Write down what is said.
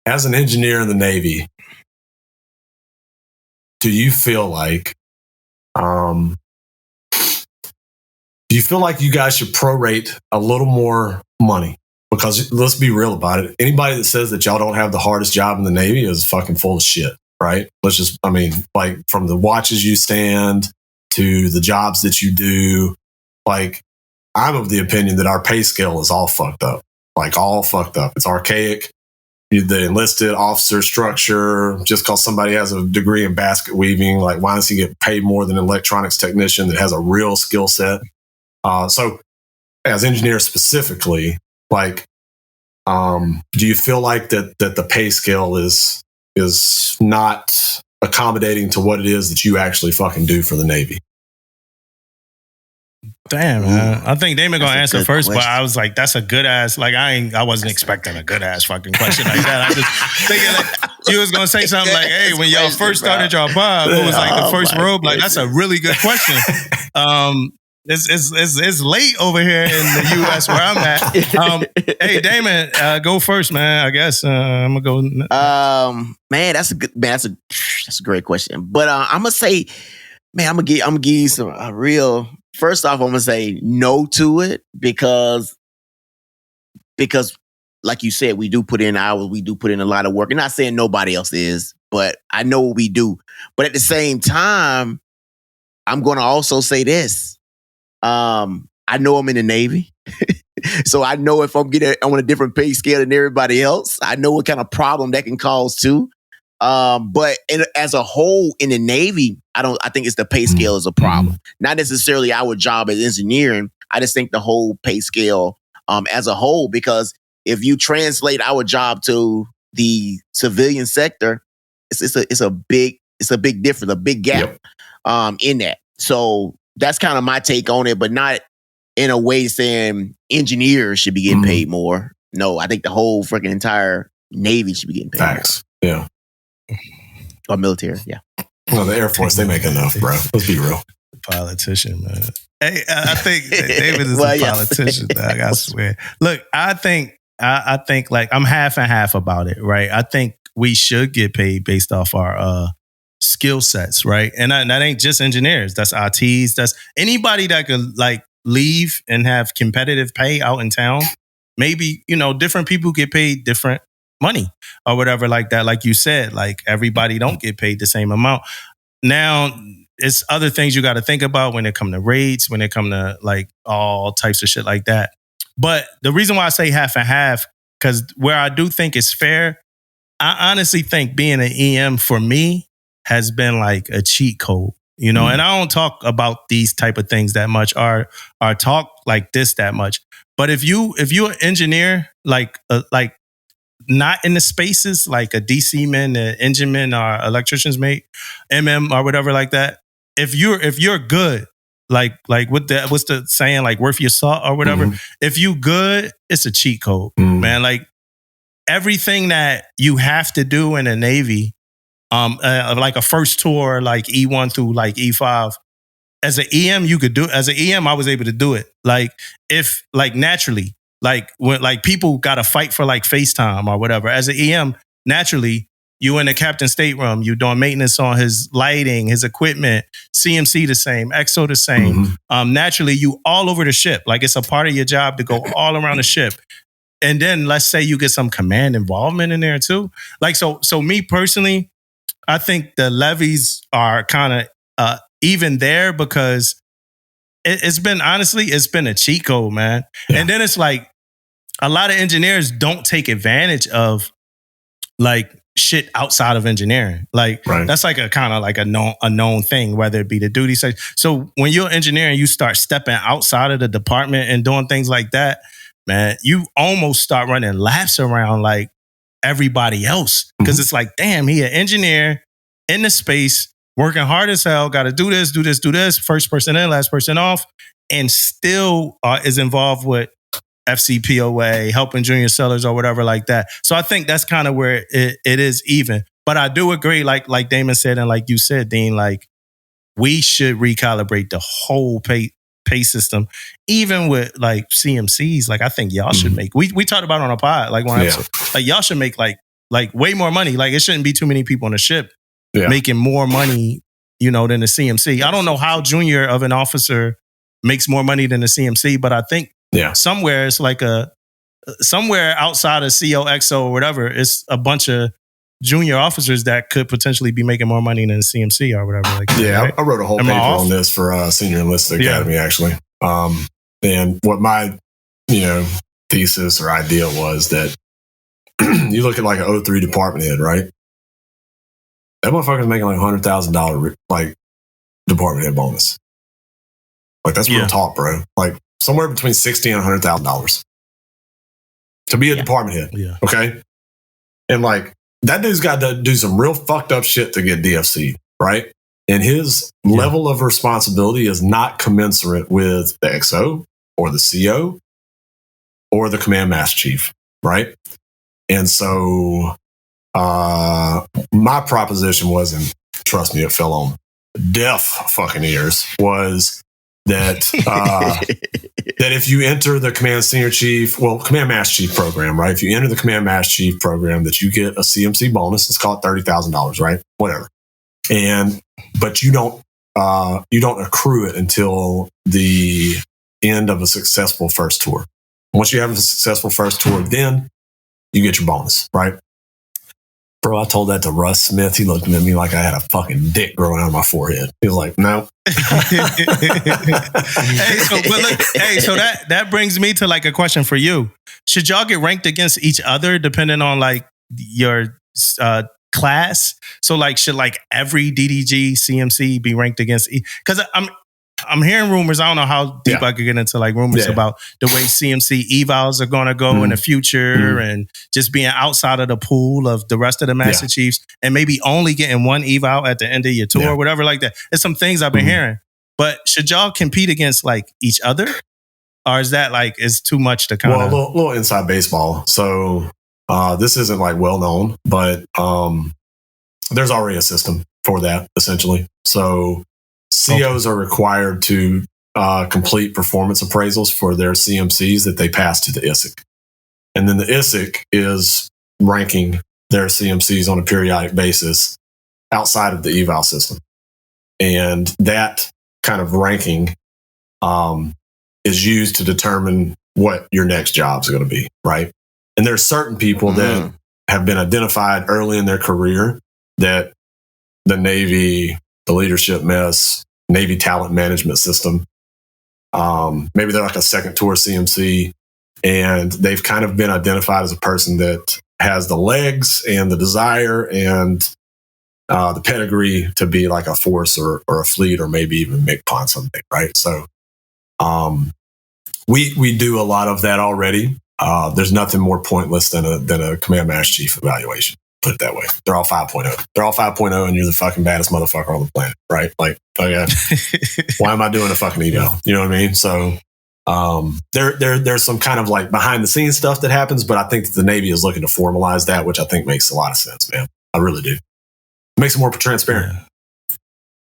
as an engineer in the Navy, do you feel like you guys should prorate a little more money? Because let's be real about it. Anybody that says that y'all don't have the hardest job in the Navy is fucking full of shit, right? Like from the watches you stand to the jobs that you do, like I'm of the opinion that our pay scale is all fucked up. Like all fucked up. It's archaic. The enlisted officer structure, just because somebody has a degree in basket weaving, like why does he get paid more than an electronics technician that has a real skill set? So as engineers specifically, like, do you feel like that the pay scale is not accommodating to what it is that you actually fucking do for the Navy? Damn, man. I think Damon gonna answer first, question. But I was like, that's a good ass. Like I wasn't expecting a good ass fucking question like that. I just thinking like you was gonna say something like, hey, when y'all first started your pub, it was like the first robe. Like that's a really good question. It's late over here in the U.S. where I'm at. Hey, Damon, go first, man. I guess I'm gonna go. Man, that's a great question. But I'm gonna say, man, I'm gonna give you some real. First off, I'm gonna say no to it because, like you said, we do put in hours. We do put in a lot of work. I'm not saying nobody else is, but I know what we do. But at the same time, I'm gonna also say this. I know I'm in the Navy. So I know if I'm on a different pay scale than everybody else, I know what kind of problem that can cause too. But as a whole in the Navy, I think it's the pay scale is a problem. Not necessarily our job as engineering. I just think the whole pay scale as a whole, because if you translate our job to the civilian sector, it's a big difference, a big gap in that. So that's kind of my take on it, but not in a way saying engineers should be getting paid more. No, I think the whole freaking entire Navy should be getting paid Facts. More. Yeah. Or military, yeah. Well, the Air Force, they make enough, bro. Let's be real. Politician, man. Hey, I think David is a politician, dog, I swear. Look, I think like I'm half and half about it, right? I think we should get paid based off our skill sets, right? And that ain't just engineers. That's ITs. That's anybody that could like leave and have competitive pay out in town. Maybe, different people get paid different money or whatever like that. Like you said, like everybody don't get paid the same amount. Now, it's other things you got to think about when it come to rates, when it come to like all types of shit like that. But the reason why I say half and half, because where I do think it's fair, I honestly think being an EM for me has been like a cheat code, and I don't talk about these type of things that much or talk like this that much. But if you're an engineer, like not in the spaces like a DC man, an engine man, or electrician's mate, MM or whatever like that. If you're good, like what's the saying, like worth your salt or whatever. If you good, it's a cheat code, man. Like everything that you have to do in the Navy, like a first tour, like E1 through like E5. As an EM, you could do it. As an EM, I was able to do it. Like if like naturally. Like when like people got to fight for like FaceTime or whatever. As an EM, naturally, you in the captain's stateroom, you doing maintenance on his lighting, his equipment, CMC the same, EXO the same. Naturally, you all over the ship. Like it's a part of your job to go all around the ship. And then let's say you get some command involvement in there too. Like so me personally, I think the levies are kind of even there because it's been a cheat code, man. Yeah. And then it's like a lot of engineers don't take advantage of like shit outside of engineering. Like that's like a kind of like a known thing, whether it be the duty section. So when you're an engineer and you start stepping outside of the department and doing things like that, man, you almost start running laps around like everybody else. Because it's like, damn, he an engineer in the space, working hard as hell, got to do this, first person in, last person off, and still is involved with FCPOA, helping junior sellers or whatever like that. So I think that's kind of where it is even. But I do agree, like Damon said, and like you said, Dean, like we should recalibrate the whole pay system, even with like CMCs. Like I think y'all should make, we talked about on a pod, like one episode, like y'all should make like like way more money. Like it shouldn't be too many people on the ship Yeah. making more money, than the CMC. I don't know how junior of an officer makes more money than the CMC, but I think somewhere it's like somewhere outside of COXO or whatever, it's a bunch of junior officers that could potentially be making more money than the CMC or whatever. Like that, right? I wrote a whole paper on this for Senior Enlisted Academy, actually. And what my, thesis or idea was that you look at like an 03 department head, right? That motherfucker's making like $100,000 like department head bonus. Like that's real talk, bro. Like somewhere between $60,000 and $100,000 to be a department head. Yeah. Okay. And like that dude's got to do some real fucked up shit to get DFC, right? And his level of responsibility is not commensurate with the XO or the CO or the command master chief, right? And so my proposition was, and trust me, it fell on deaf fucking ears, was that that if you enter the command master chief program, right? If you enter the command master chief program, that you get a CMC bonus. Let's call it $30,000, right? Whatever. But you don't accrue it until the end of a successful first tour. Once you have a successful first tour, then you get your bonus, right? Bro, I told that to Russ Smith. He looked at me like I had a fucking dick growing out of my forehead. He was like, no. So that brings me to like a question for you. Should y'all get ranked against each other depending on like your class? So like, should like every DDG CMC be ranked against? Because I'm hearing rumors. I don't know how deep I could get into like rumors about the way CMC evals are going to go in the future and just being outside of the pool of the rest of the Master Chiefs and maybe only getting one eval at the end of your tour or whatever like that. There's some things I've been hearing. But should y'all compete against like each other? Or is that like, is too much to kind of... Well, a little inside baseball. So this isn't like well known, but there's already a system for that essentially. So COs are required to complete performance appraisals for their CMCs that they pass to the ISIC. And then the ISIC is ranking their CMCs on a periodic basis outside of the eval system. And that kind of ranking is used to determine what your next job is going to be, right? And there's certain people that have been identified early in their career that the Navy, the leadership mess, Navy talent management system, maybe they're like a second tour CMC, and they've kind of been identified as a person that has the legs and the desire and the pedigree to be like a force or a fleet or maybe even MCPON someday, right? So we do a lot of that already. There's nothing more pointless than a command master chief evaluation. Put it that way. They're all 5.0. They're all 5.0 and you're the fucking baddest motherfucker on the planet, right? Like, okay, why am I doing a fucking eval? You know what I mean? So there's some kind of like behind the scenes stuff that happens, but I think that the Navy is looking to formalize that, which I think makes a lot of sense, man. I really do. It makes it more transparent. Yeah.